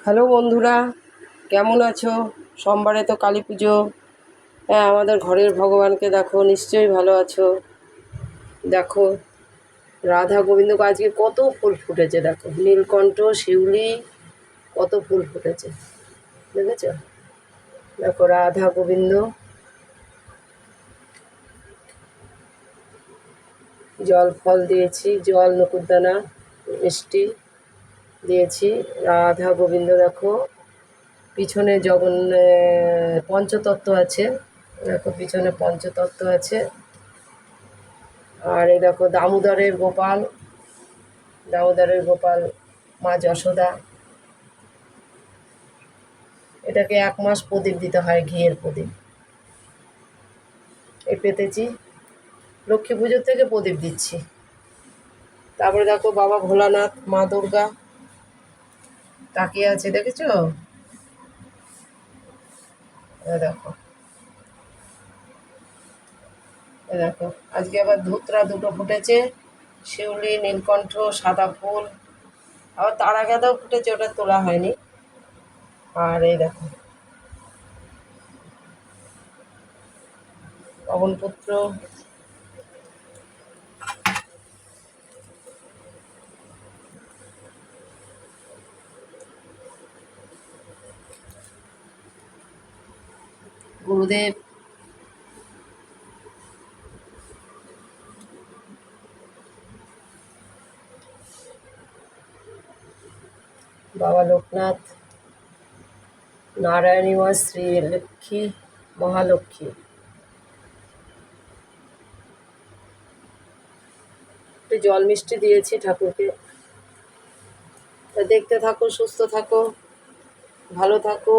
Hello বন্ধুরা, কেমন আছো? সোমবারে তো কালী পুজো। হ্যাঁ, আমাদের ঘরের ভগবানকে দেখো, নিশ্চয়ই ভালো আছো। দেখো, রাধা গোবিন্দ আজকে কত ফুল ফুটেছে, দেখো নীলকণ্ঠ, শিউলি, কত ফুল ফুটেছে দেখেছ? দেখো রাধা গোবিন্দ, জল ফল দিয়েছি, জল নকুরদানা মিষ্টি দিয়েছি। রাধা গোবিন্দ দেখো, পিছনে পঞ্চতত্ত্ব আছে, দেখো পিছনে পঞ্চতত্ত্ব আছে। আর এই দেখো দামোদরের গোপাল, দামোদরের গোপাল মা যশোদা। এটাকে 1 মাস প্রদীপ দিতে হয়, ঘিয়ের প্রদীপ। এই পেতেছি, লক্ষ্মী পুজোর থেকে প্রদীপ দিচ্ছি। তারপরে দেখো বাবা ভোলানাথ, মা দুর্গা তাকিয়ে আছে, দেখেছো? দেখো, দেখো আজকে আবার ধুতরা দুটো ফুটেছে, শিউলি, নীলকণ্ঠ, সাদা ফুল, আবার তারা গাঁদাও ফুটেছে, ওটা তোলা হয়নি। আর এই দেখো পবনপুত্র, গুরুদেব, বাবা লোকনাথ, নারায়ণী মা, শ্রী লক্ষ্মী, মহালক্ষ্মী। একটু জল মিষ্টি দিয়েছি ঠাকুরকে। তা দেখতে থাকো, সুস্থ থাকো, ভালো থাকো।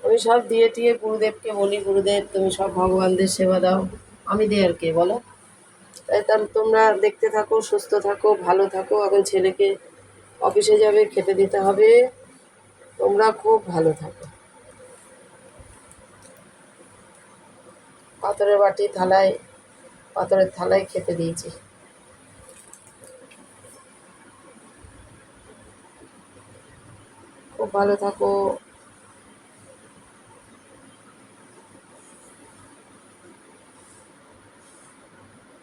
আমি সব দিয়ে টিয়ে গুরুদেবকে বলি, গুরুদেব তুমি সব ভগবানদের সেবা দাও, আমি দিই আর কে বলো? তাই তাহলে তোমরা দেখতে থাকো, সুস্থ থাকো, ভালো থাকো। এখন ছেলেকে অফিসে যাবে, খেতে দিতে হবে। তোমরা খুব ভালো থাকো। পাথরের বাটি থালায়, পাথরের থালায় খেতে দিয়েছি। খুব ভালো থাকো।